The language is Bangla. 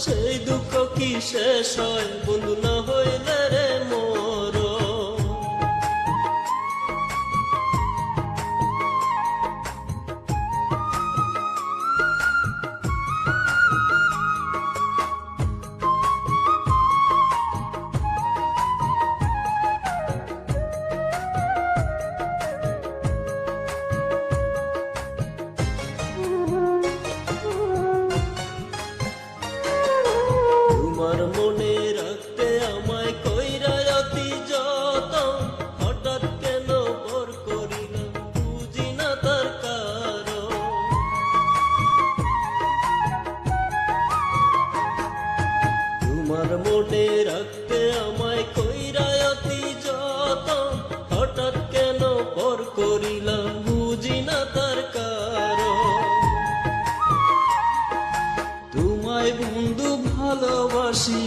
সেই দুঃখ কি শেষ হয় বন্ধু না হইলে রে মোর। তোমার মনে রাখতে আমায় কইরা অতি যতন, হঠাৎ কেন পর করিলাম বুঝি না তার কারণ। তোমার মনে রাখতে আমায় কইরা অতি যতন, হঠাৎ কেন পর করিলাম বুঝি না তার কারণ। তোমায় বন্ধু ভালোবাসি